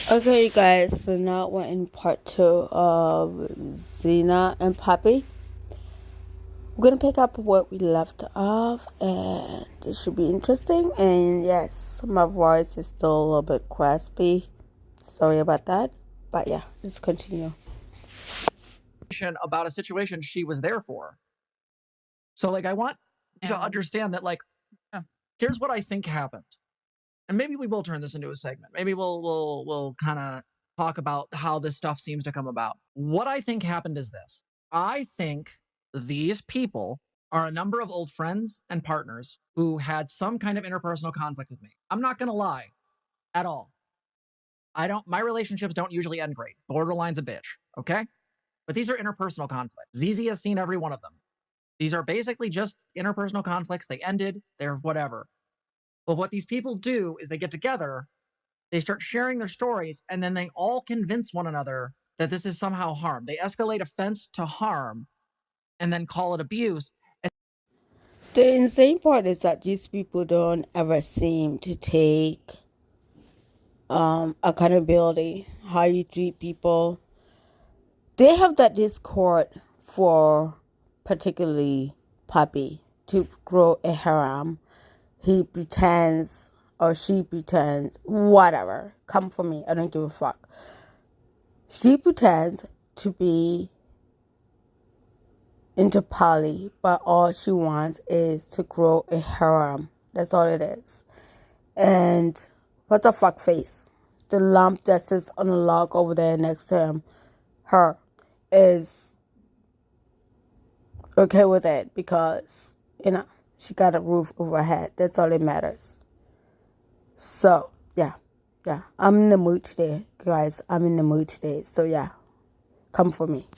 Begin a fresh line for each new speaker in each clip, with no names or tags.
Okay, you guys, so now we're in part 2 of Zena and Poppy. We're gonna pick up where we left off, and this should be interesting. And yes, my voice is still a little bit raspy. Sorry about that, but yeah, let's continue.
About a situation she was there for. So, like, I want you to understand that, like, here's what I think happened. And maybe we will turn this into a segment. Maybe we'll kind of talk about how this stuff seems to come about. What I think happened is this. I think these people are a number of old friends and partners who had some kind of interpersonal conflict with me. I'm not going to lie at all. My relationships don't usually end great. Borderline's a bitch, okay? But these are interpersonal conflicts. ZZ has seen every one of them. These are basically just interpersonal conflicts. They ended, they're whatever. But what these people do is they get together, they start sharing their stories, and then they all convince one another that this is somehow harm. They escalate offense to harm and then call it abuse.
The insane part is that these people don't ever seem to take accountability, how you treat people. They have that discord for particularly Poppy to grow a harem. He pretends or she pretends, whatever. Come for me, I don't give a fuck. She pretends to be into poly, but all she wants is to grow a harem. That's all it is. And what's the fuck face? The lump that sits on the log over there next to her is okay with it because, she got a roof over her head. That's all that matters. So, yeah. I'm in the mood today, guys. I'm in the mood today. So, yeah. Come for me.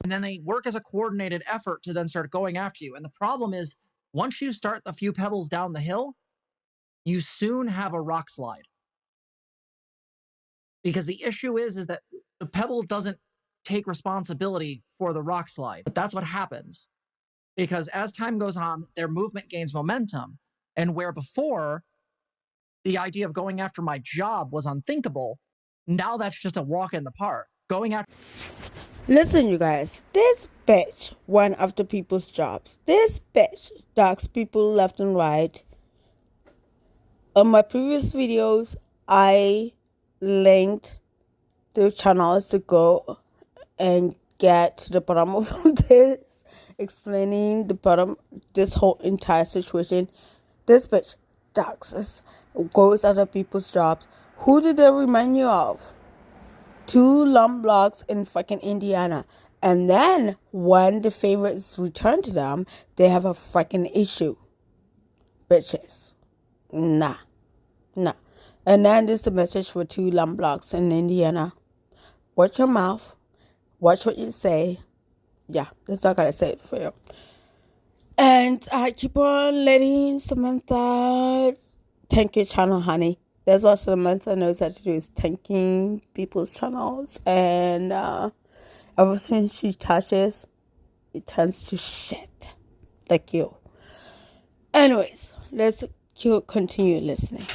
And then they work as a coordinated effort to then start going after you. And the problem is, once you start a few pebbles down the hill, you soon have a rock slide. Because the issue is that the pebble doesn't take responsibility for the rock slide. But that's what happens. Because as time goes on, their movement gains momentum. And where before the idea of going after my job was unthinkable, now that's just a walk in the park. Going after.
Listen, you guys. This bitch went after people's jobs. This bitch dogs people left and right. On my previous videos, I linked the channels to go and get to the bottom of this, explaining this whole entire situation. This bitch doxes, goes after people's jobs. Who did they remind you of? 2 lump blocks in fucking Indiana. And then when the favors return to them, they have a fucking issue. Bitches. Nah. And then there's a message for 2 lump blocks in Indiana. Watch your mouth. Watch what you say. Yeah, that's all I gotta say for you. And I keep on letting Samantha tank your channel, honey. That's what Samantha knows how to do, is tanking people's channels. And ever since she touches, it turns to shit. Like you. Anyways, let's continue listening.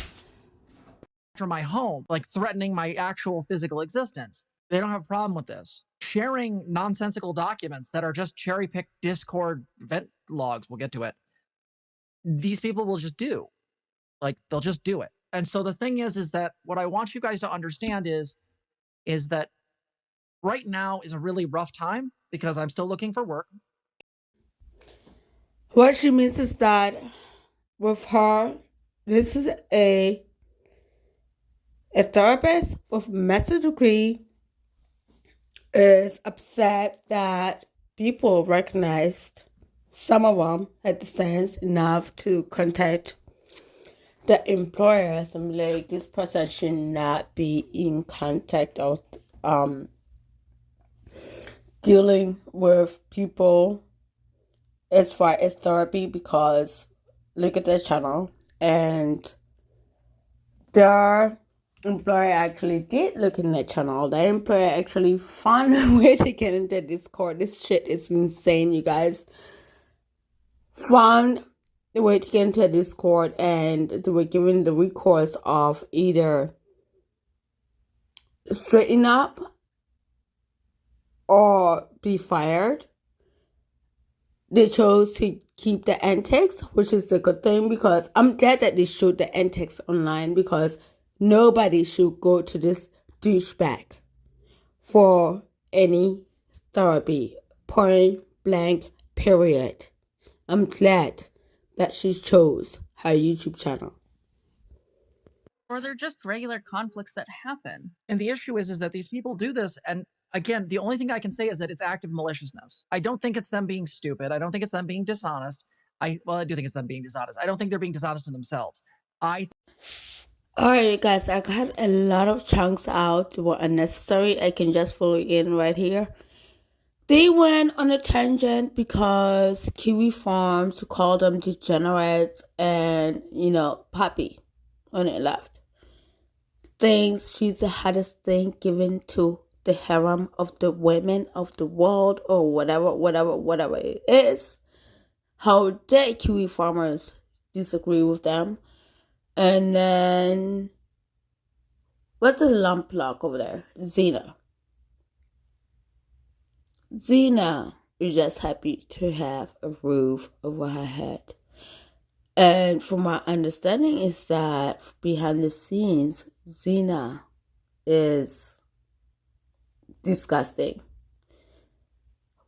After my home, like threatening my actual physical existence. They don't have a problem with this. Sharing nonsensical documents that are just cherry-picked Discord vent logs, we'll get to it. These people will just do. Like, they'll just do it. And so the thing is that what I want you guys to understand is that right now is a really rough time because I'm still looking for work.
What she means is that with her, this is a therapist with a master's degree is upset that people recognized, some of them had the sense enough to contact the employers and be like, this person should not be in contact of dealing with people as far as therapy, because look at their channel, and their employer actually did look in their channel. The employer actually found a way to get into Discord. This shit is insane, you guys. Found the way to get into Discord, and they were given the recourse of either straighten up or be fired. They chose to keep the antics, which is a good thing, because I'm glad that they showed the antics online, because nobody should go to this douchebag for any therapy. Point blank, period. I'm glad that she chose her YouTube channel.
Or they're just regular conflicts that happen.
And the issue is that these people do this, and again, the only thing I can say is that it's active maliciousness. I don't think it's them being stupid. I don't think it's them being dishonest. I do think it's them being dishonest. I don't think they're being dishonest in themselves.
Alright, guys, I got a lot of chunks out that were unnecessary. I can just fill it in right here. They went on a tangent because Kiwi Farms called them degenerates and, Poppy when it left. Thinks she's the hottest thing given to the harem of the women of the world, or whatever it is. How dare Kiwi Farmers disagree with them? And then, what's the lump block over there? Zena. Zena is just happy to have a roof over her head. And from my understanding is that behind the scenes, Zena is disgusting.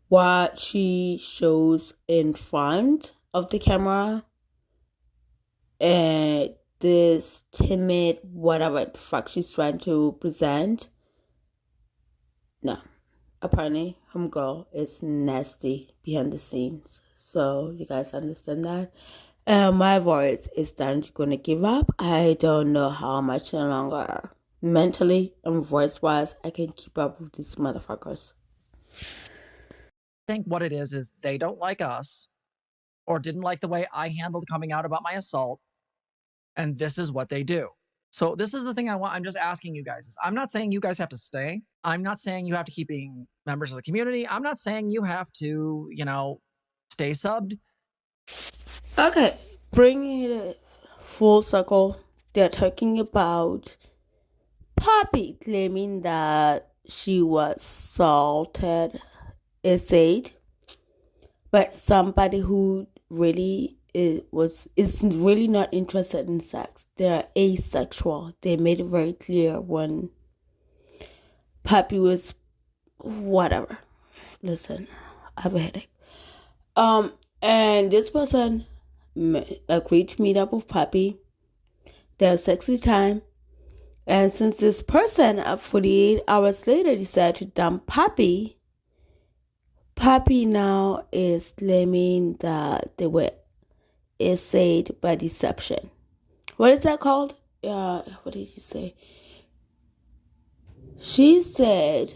What she shows in front of the camera and this timid whatever the fuck she's trying to present, no. Apparently, homegirl is nasty behind the scenes. So you guys understand that? My voice is starting to gonna give up. I don't know how much longer mentally and voice-wise I can keep up with these motherfuckers.
I think what it is they don't like us, or didn't like the way I handled coming out about my assault, and this is what they do. So this is the thing I want. I'm just asking you guys. I'm not saying you guys have to stay. I'm not saying you have to keep being members of the community. I'm not saying you have to, stay subbed.
Okay, bringing it full circle, they're talking about Poppy claiming that she was assaulted, essayed, but somebody who really is really not interested in sex. They're asexual. They made it very clear when Poppy was whatever. Listen, I have a headache. And this person agreed to meet up with Poppy. They have sexy time. And since this person, 48 hours later, decided to dump Poppy, Poppy now is claiming that they were essayed by deception. What is that called? What did you say? She said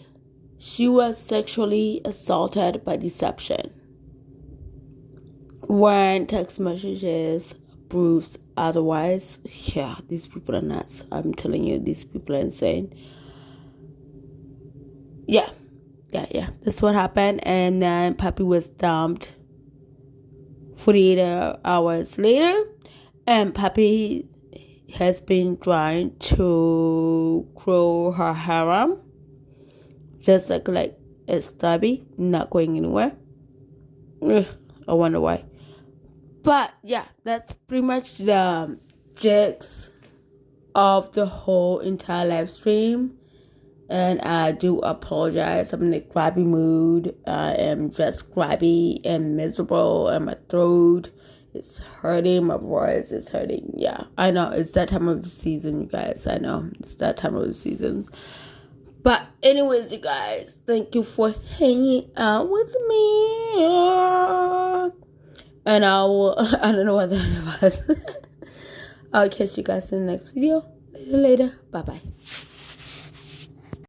she was sexually assaulted by deception. When text messages proves otherwise, yeah, these people are nuts. I'm telling you, these people are insane. Yeah. That's what happened. And then Poppy was dumped 48 hours later. And Poppy has been trying to grow her harem. Just like a stubby, not going anywhere. Ugh, I wonder why. But yeah, that's pretty much the gist of the whole entire live stream. And I do apologize. I'm in a grabby mood. I am just grabby and miserable, and my throat is hurting. My voice is hurting. Yeah, I know. It's that time of the season, you guys. I know. It's that time of the season. But anyways, you guys, thank you for hanging out with me. And I don't know what that was. I'll catch you guys in the next video. Later. Bye-bye.